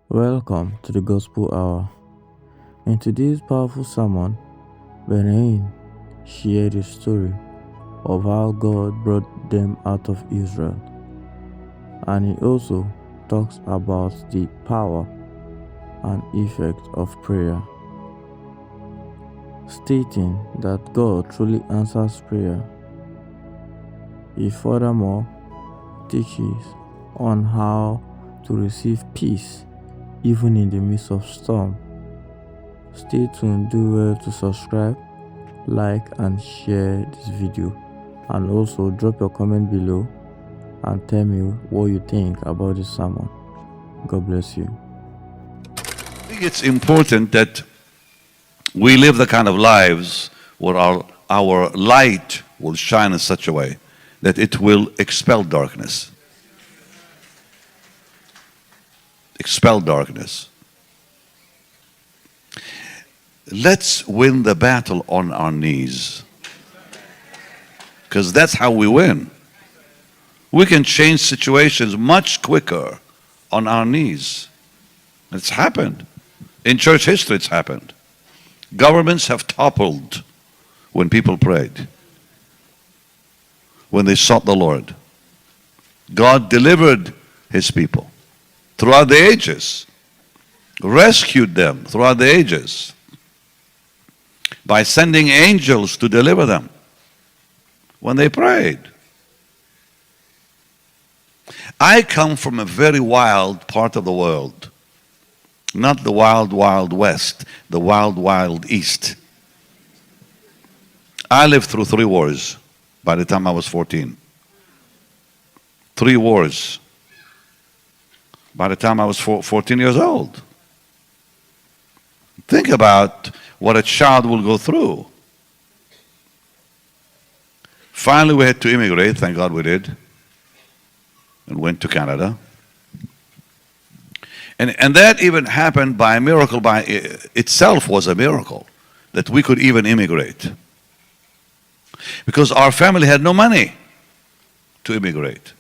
Welcome to the Gospel Hour. In today's powerful sermon, Hinn shared a story of how God brought them out of Israel, and he also talks about the power and effect of prayer, stating that God truly answers prayer. He furthermore teaches on how to receive peace even in the midst of storm. Stay tuned, do well to subscribe, like and share this video, and also drop your comment below and tell me what you think about this sermon. God bless you. I think it's important that we live the kind of lives where our light will shine in such a way that it will expel darkness. Expel darkness. Let's win the battle on our knees, because that's how we win. We can change situations much quicker on our knees. It's happened. In church history, it's happened. Governments have toppled when people prayed, when they sought the Lord. God delivered His people throughout the ages, rescued them throughout the ages by sending angels to deliver them when they prayed. I come from a very wild part of the world. Not the wild, wild west, the wild, wild east. I lived through 3 wars by the time I was 14. 3 wars by the time I was 14 years old. Think about what a child will go through. Finally, we had to immigrate. Thank God we did. And went to Canada. And that even happened by a miracle, by itself was a miracle, that we could even immigrate. Because our family had no money to immigrate.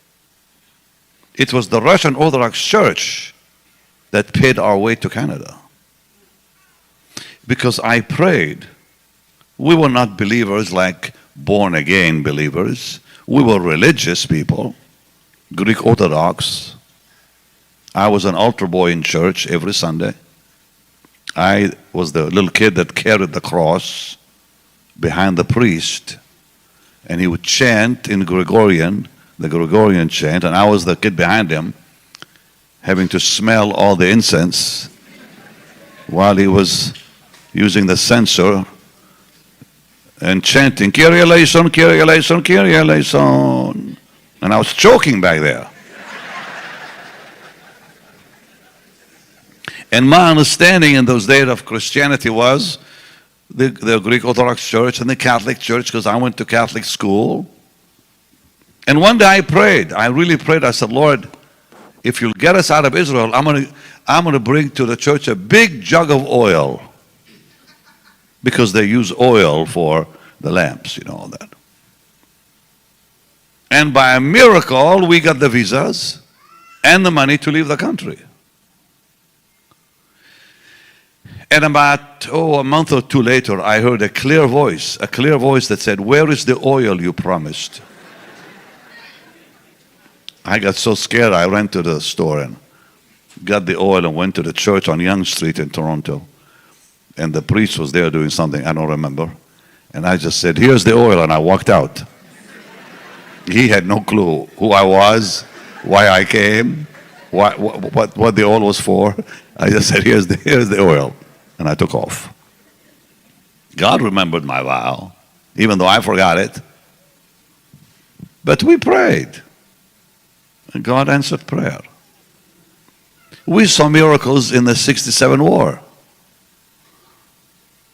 It was the Russian Orthodox Church that paid our way to Canada. Because I prayed. We were not believers like born again believers. We were religious people, Greek Orthodox. I was an altar boy in church every Sunday. I was the little kid that carried the cross behind the priest, and he would chant in Gregorian, the Gregorian chant, and I was the kid behind him, having to smell all the incense while he was using the censer and chanting, Kyrie eleison, Kyrie eleison, Kyrie eleison. And I was choking back there. And my understanding in those days of Christianity was the Greek Orthodox Church and the Catholic Church, because I went to Catholic school. And one day I prayed. I really prayed. I said, Lord, if you'll get us out of Israel, I'm going to bring to the church a big jug of oil, because they use oil for the lamps, you know, all that. And by a miracle, we got the visas and the money to leave the country. And about, a month or 2 later, I heard a clear voice that said, where is the oil you promised? I got so scared, I ran to the store and got the oil and went to the church on Yonge Street in Toronto. And the priest was there doing something, I don't remember. And I just said, here's the oil, and I walked out. He had no clue who I was, why I came, what the oil was for. I just said, here's the oil. And I took off. God remembered my vow, even though I forgot it. But we prayed. And God answered prayer. We saw miracles in the 67 war.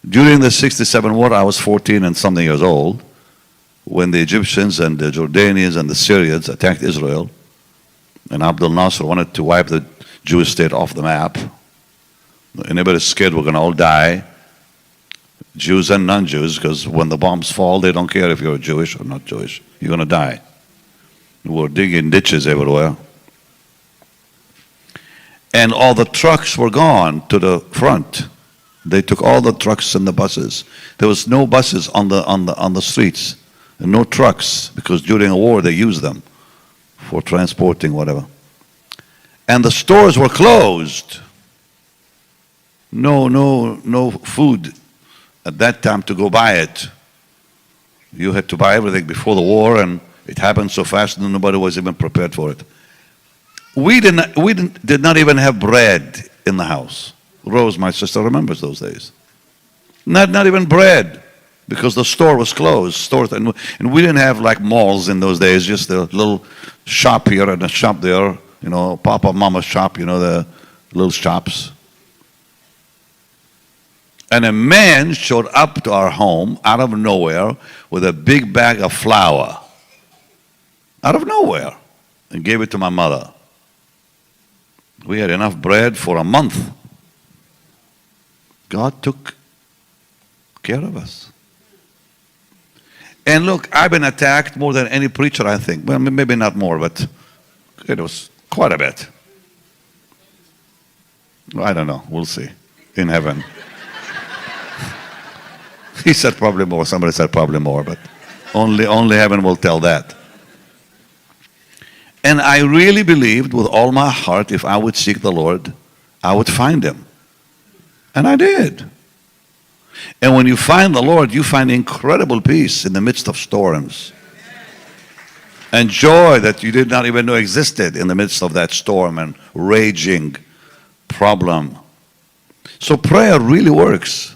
During the 67 war, I was 14 and something years old, when the Egyptians and the Jordanians and the Syrians attacked Israel, and Abdel Nasser wanted to wipe the Jewish state off the map. Anybody's scared we're going to all die, Jews and non-Jews, because when the bombs fall, they don't care if you're Jewish or not Jewish. You're going to die. We're digging ditches everywhere. And all the trucks were gone to the front. They took all the trucks and the buses. There was no buses on the streets, and no trucks, because during a war they used them for transporting whatever. And the stores were closed. No food at that time to go buy it. You had to buy everything before the war, and it happened so fast and nobody was even prepared for it. We did not even have bread in the house. Rose, my sister, remembers those days. Not even bread, because the store was closed. And we didn't have like malls in those days, just a little shop here and a shop there, you know, Papa, Mama's shop, you know, the little shops. And a man showed up to our home out of nowhere with a big bag of flour. Out of nowhere. And gave it to my mother. We had enough bread for a month. God took care of us. And look, I've been attacked more than any preacher, I think. Well, maybe not more, but it was quite a bit. I don't know. We'll see. In heaven. He said probably more. Somebody said probably more, but only heaven will tell that. And I really believed with all my heart, if I would seek the Lord, I would find Him. And I did. And when you find the Lord, you find incredible peace in the midst of storms. And joy that you did not even know existed in the midst of that storm and raging problem. So prayer really works.